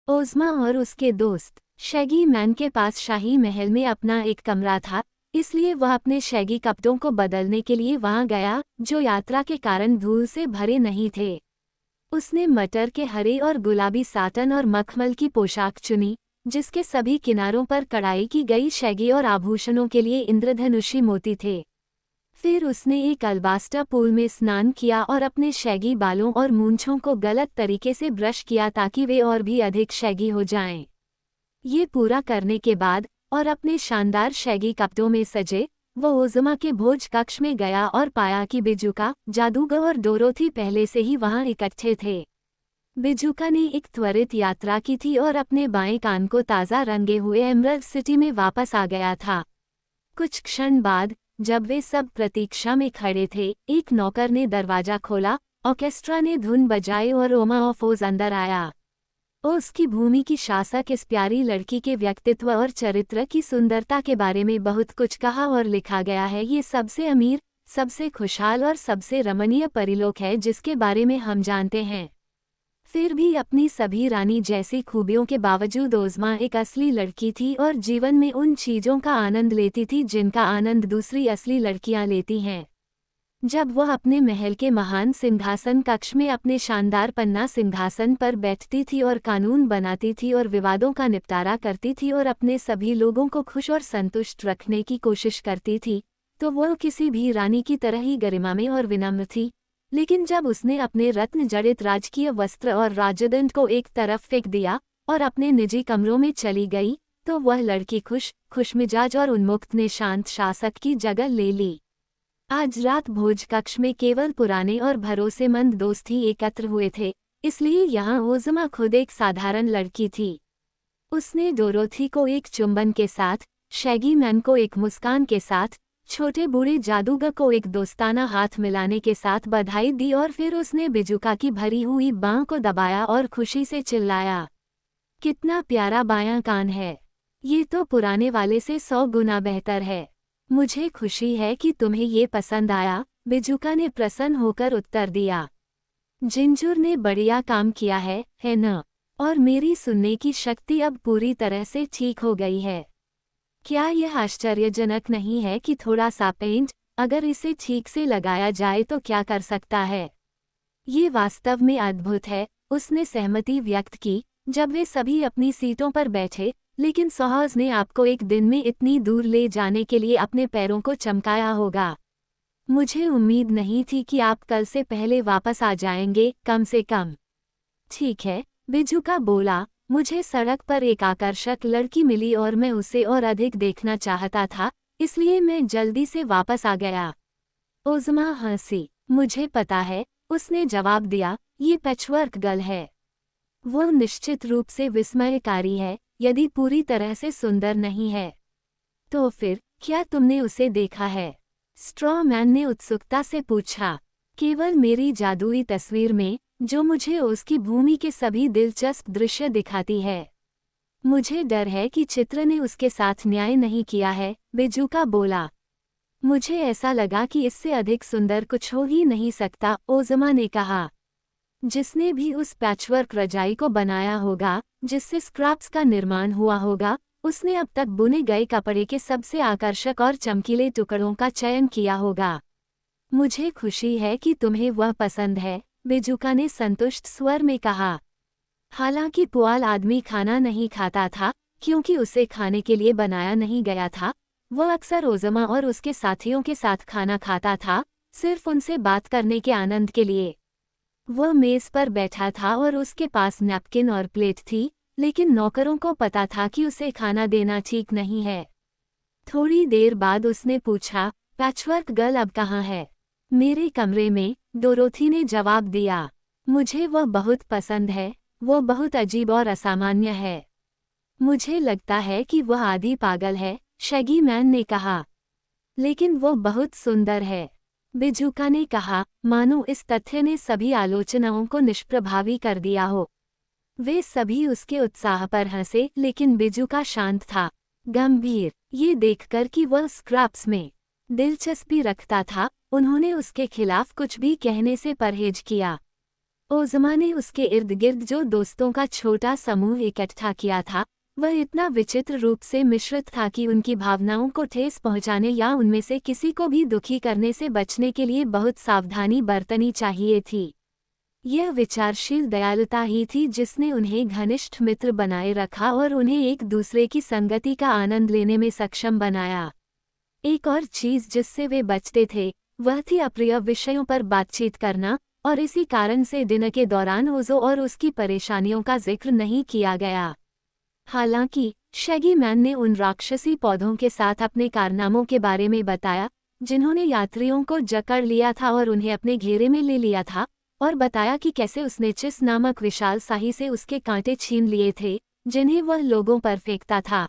ओज़मा और उसके दोस्त शैगी मैन के पास शाही महल में अपना एक कमरा था, इसलिए वह अपने शैगी कपड़ों को बदलने के लिए वहां गया, जो यात्रा के कारण धूल से भरे नहीं थे। उसने मटर के हरे और गुलाबी साटन और मखमल की पोशाक चुनी, जिसके सभी किनारों पर कढ़ाई की गई शैगी और आभूषणों के लिए इंद्रधनुषी मोती थे। फिर उसने एक अल्बास्टर पूल में स्नान किया और अपने शैगी बालों और मूंछों को गलत तरीके से ब्रश किया ताकि वे और भी अधिक शैगी हो जाएं। ये पूरा करने के बाद और अपने शानदार शैगी कपड़ों में सजे, वो ओज़मा के भोज कक्ष में गया और पाया कि बिजुका, जादूगर और डोरोथी पहले से ही वहां इकट्ठे थे। बिजुका ने एक त्वरित यात्रा की थी और अपने बाएं कान को ताज़ा रंगे हुए एमरल्ड सिटी में वापस आ गया था। कुछ क्षण बाद, जब वे सब प्रतीक्षा में खड़े थे, एक नौकर ने दरवाजा खोला, ऑर्केस्ट्रा ने धुन बजाई और ओमा ऑफ ओज अंदर आया। उसकी भूमि की शासक इस प्यारी लड़की के व्यक्तित्व और चरित्र की सुंदरता के बारे में बहुत कुछ कहा और लिखा गया है। ये सबसे अमीर, सबसे खुशहाल और सबसे रमणीय परिलोक है जिसके बारे में हम जानते हैं। फिर भी अपनी सभी रानी जैसी खूबियों के बावजूद ओज़मा एक असली लड़की थी और जीवन में उन चीज़ों का आनंद लेती थी जिनका आनंद दूसरी असली लड़कियां लेती हैं। जब वह अपने महल के महान सिंहासन कक्ष में अपने शानदार पन्ना सिंहासन पर बैठती थी और कानून बनाती थी और विवादों का निपटारा करती थी और अपने सभी लोगों को खुश और संतुष्ट रखने की कोशिश करती थी, तो वह किसी भी रानी की तरह ही गरिमा में और विनम्र थी। लेकिन जब उसने अपने रत्न जड़ित राजकीय वस्त्र और राजदंड को एक तरफ फेंक दिया और अपने निजी कमरों में चली गई, तो वह लड़की खुशमिजाज और उन्मुक्त ने शांत शासक की जगह ले ली। आज रात भोज कक्ष में केवल पुराने और भरोसेमंद दोस्त ही एकत्र हुए थे, इसलिए यहाँ ओज़मा खुद एक साधारण लड़की थी। उसने डोरोथी को एक चुंबन के साथ, शैगी मैन को एक मुस्कान के साथ, छोटे बूढ़े जादूगर को एक दोस्ताना हाथ मिलाने के साथ बधाई दी और फिर उसने बिजुका की भरी हुई बांह को दबाया और खुशी से चिल्लाया, कितना प्यारा बायां कान है! ये तो पुराने वाले से 100 गुना बेहतर है। मुझे खुशी है कि तुम्हें ये पसंद आया, बिजुका ने प्रसन्न होकर उत्तर दिया। जिंजुर ने बढ़िया काम किया है न? और मेरी सुनने की शक्ति अब पूरी तरह से ठीक हो गई है। क्या यह आश्चर्यजनक नहीं है कि थोड़ा सा पेंट, अगर इसे ठीक से लगाया जाए तो क्या कर सकता है? ये वास्तव में अद्भुत है, उसने सहमति व्यक्त की। जब वे सभी अपनी सीटों पर बैठे, लेकिन सोहज ने आपको एक दिन में इतनी दूर ले जाने के लिए अपने पैरों को चमकाया होगा। मुझे उम्मीद नहीं थी कि आप कल से पहले वापस आ जाएंगे, कम से कम। ठीक है, बिजुका बोला, मुझे सड़क पर एक आकर्षक लड़की मिली और मैं उसे और अधिक देखना चाहता था, इसलिए मैं जल्दी से वापस आ गया। ओज़मा हंसी। मुझे पता है, उसने जवाब दिया, ये पैचवर्क गर्ल है। वो निश्चित रूप से विस्मयकारी है, यदि पूरी तरह से सुंदर नहीं है। तो फिर, क्या तुमने उसे देखा है? स्ट्रॉ मैन ने उत्सुकता से पूछा। केवल मेरी जादुई तस्वीर में, जो मुझे उसकी भूमि के सभी दिलचस्प दृश्य दिखाती है। मुझे डर है कि चित्र ने उसके साथ न्याय नहीं किया है, बिजुका बोला। मुझे ऐसा लगा कि इससे अधिक सुंदर कुछ हो ही नहीं सकता, ओज़मा ने कहा। जिसने भी उस पैचवर्क रजाई को बनाया होगा, जिससे स्क्रैप्स का निर्माण हुआ होगा, उसने अब तक बुने गए कपड़े के सबसे आकर्षक और चमकीले टुकड़ों का चयन किया होगा। मुझे खुशी है कि तुम्हें वह पसंद है, बिजुका ने संतुष्ट स्वर में कहा। हालांकि पुआल आदमी खाना नहीं खाता था, क्योंकि उसे खाने के लिए बनाया नहीं गया था। वह अक्सर ओज़मा और उसके साथियों के साथ खाना खाता था, सिर्फ उनसे बात करने के आनंद के लिए। वह मेज पर बैठा था और उसके पास नैपकिन और प्लेट थी, लेकिन नौकरों को पता था कि उसे खाना देना ठीक नहीं है। थोड़ी देर बाद उसने पूछा, पैचवर्क गर्ल अब कहाँ है? मेरे कमरे में, डोरोथी ने जवाब दिया। मुझे वह बहुत पसंद है, वो बहुत अजीब और असामान्य है। मुझे लगता है कि वह आधी पागल है, शैगी मैन ने कहा। लेकिन वो बहुत सुंदर है, बिजुका ने कहा, मानो इस तथ्य ने सभी आलोचनाओं को निष्प्रभावी कर दिया हो। वे सभी उसके उत्साह पर हंसे, लेकिन बिजुका शांत था, गंभीर। ये देखकर कि वह स्क्रैप्स में दिलचस्पी रखता था, उन्होंने उसके खिलाफ कुछ भी कहने से परहेज किया। ओज़मा ने उसके इर्द गिर्द जो दोस्तों का छोटा समूह इकट्ठा किया था, वह इतना विचित्र रूप से मिश्रित था कि उनकी भावनाओं को ठेस पहुंचाने या उनमें से किसी को भी दुखी करने से बचने के लिए बहुत सावधानी बरतनी चाहिए थी। यह विचारशील दयालुता ही थी जिसने उन्हें घनिष्ठ मित्र बनाए रखा और उन्हें एक दूसरे की संगति का आनंद लेने में सक्षम बनाया। एक और चीज जिससे वे बचते थे, वह थी अप्रिय विषयों पर बातचीत करना, और इसी कारण से दिन के दौरान ओज़ो और उसकी परेशानियों का जिक्र नहीं किया गया। हालांकि शैगी मैन ने उन राक्षसी पौधों के साथ अपने कारनामों के बारे में बताया, जिन्होंने यात्रियों को जकड़ लिया था और उन्हें अपने घेरे में ले लिया था, और बताया कि कैसे उसने चिस नामक विशाल शाही से उसके कांटे छीन लिए थे, जिन्हें वह लोगों पर फेंकता था।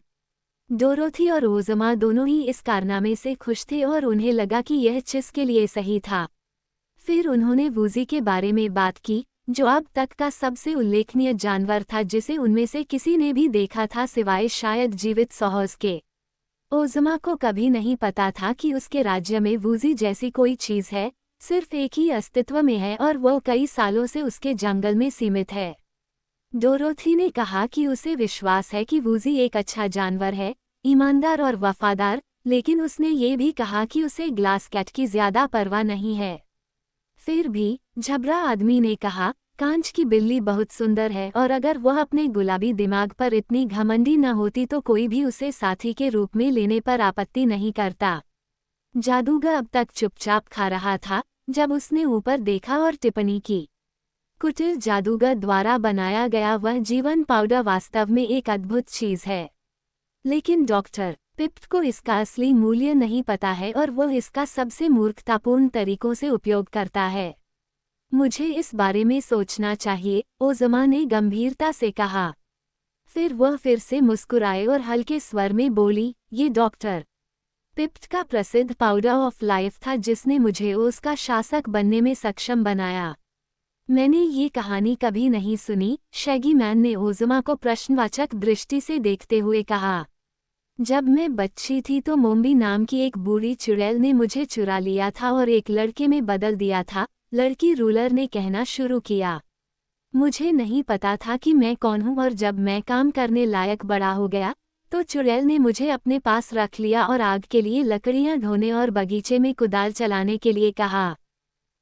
डोरोथी और ओज़मा दोनों ही इस कारनामे से खुश थे और उन्हें लगा कि यह चिस के लिए सही था। फिर उन्होंने वूजी के बारे में बात की, जो अब तक का सबसे उल्लेखनीय जानवर था जिसे उनमें से किसी ने भी देखा था सिवाय शायद जीवित सहोज के। ओज़मा को कभी नहीं पता था कि उसके राज्य में वूजी जैसी कोई चीज़ है, सिर्फ एक ही अस्तित्व में है और वो कई सालों से उसके जंगल में सीमित है। डोरोथी ने कहा कि उसे विश्वास है कि वूजी एक अच्छा जानवर है, ईमानदार और वफादार, लेकिन उसने ये भी कहा कि उसे ग्लास कैट की ज्यादा परवाह नहीं है। फिर भी झबरा आदमी ने कहा, कांच की बिल्ली बहुत सुंदर है और अगर वह अपने गुलाबी दिमाग पर इतनी घमंडी न होती तो कोई भी उसे साथी के रूप में लेने पर आपत्ति नहीं करता। जादूगर अब तक चुपचाप खा रहा था जब उसने ऊपर देखा और टिप्पणी की, कुटिल जादूगर द्वारा बनाया गया वह जीवन पाउडर वास्तव में एक अद्भुत चीज है, लेकिन डॉक्टर पिप्ट को इसका असली मूल्य नहीं पता है और वह इसका सबसे मूर्खतापूर्ण तरीकों से उपयोग करता है। मुझे इस बारे में सोचना चाहिए, ओज़मा ने गंभीरता से कहा। फिर वह फिर से मुस्कुराए और हल्के स्वर में बोली, ये डॉक्टर पिप्ट का प्रसिद्ध पाउडर ऑफ लाइफ था जिसने मुझे उसका शासक बनने में सक्षम बनाया। मैंने ये कहानी कभी नहीं सुनी, शैगी मैन ने ओज़मा को प्रश्नवाचक दृष्टि से देखते हुए कहा। जब मैं बच्ची थी तो मोम्बी नाम की एक बूढ़ी चुड़ैल ने मुझे चुरा लिया था और एक लड़के में बदल दिया था, लड़की रूलर ने कहना शुरू किया। मुझे नहीं पता था कि मैं कौन हूँ और जब मैं काम करने लायक बड़ा हो गया तो चुड़ैल ने मुझे अपने पास रख लिया और आग के लिए लकड़ियाँ ढोने और बगीचे में कुदाल चलाने के लिए कहा।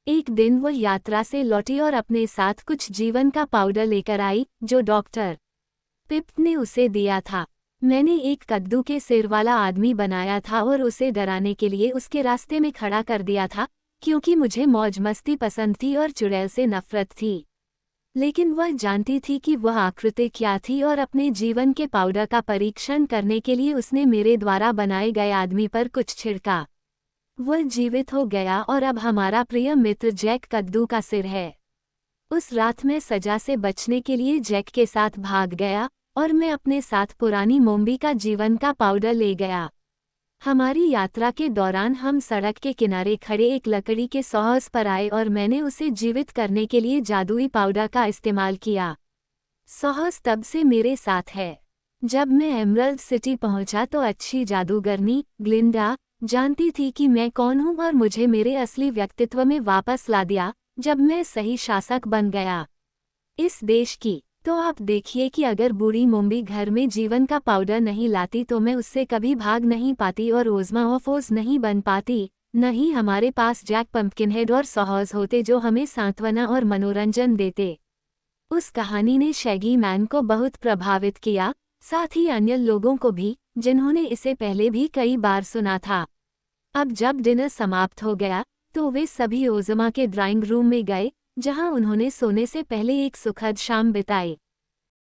एक दिन वह यात्रा से लौटी और अपने साथ कुछ जीवन का पाउडर लेकर आई जो डॉक्टर पिप्ट ने उसे दिया था। मैंने एक कद्दू के सिर वाला आदमी बनाया था और उसे डराने के लिए उसके रास्ते में खड़ा कर दिया था, क्योंकि मुझे मौज मस्ती पसंद थी और चुड़ैल से नफरत थी। लेकिन वह जानती थी कि वह आकृति क्या थी और अपने जीवन के पाउडर का परीक्षण करने के लिए उसने मेरे द्वारा बनाए गए आदमी पर कुछ छिड़का। वह जीवित हो गया और अब हमारा प्रिय मित्र जैक कद्दू का सिर है। उस रात मैं सजा से बचने के लिए जैक के साथ भाग गया और मैं अपने साथ पुरानी मोम्बी का जीवन का पाउडर ले गया। हमारी यात्रा के दौरान हम सड़क के किनारे खड़े एक लकड़ी के सौहस पर आए और मैंने उसे जीवित करने के लिए जादुई पाउडर का इस्तेमाल किया। सौहस तब से मेरे साथ है। जब मैं एमरल्ड सिटी पहुंचा तो अच्छी जादूगरनी ग्लिंडा जानती थी कि मैं कौन हूं और मुझे मेरे असली व्यक्तित्व में वापस ला दिया जब मैं सही शासक बन गया इस देश की। तो आप देखिए कि अगर बूढ़ी मोम्बी घर में जीवन का पाउडर नहीं लाती तो मैं उससे कभी भाग नहीं पाती और ओज़मा ऑफ ओज़ नहीं बन पाती, न ही हमारे पास जैक पंपकिनहेड और सॉहर्स होते जो हमें सांत्वना और मनोरंजन देते। उस कहानी ने शैगी मैन को बहुत प्रभावित किया, साथ ही अन्य लोगों को भी, जिन्होंने इसे पहले भी कई बार सुना था। अब जब डिनर समाप्त हो गया तो वे सभी ओज़मा के ड्राइंग रूम में गए, जहां उन्होंने सोने से पहले एक सुखद शाम बिताई।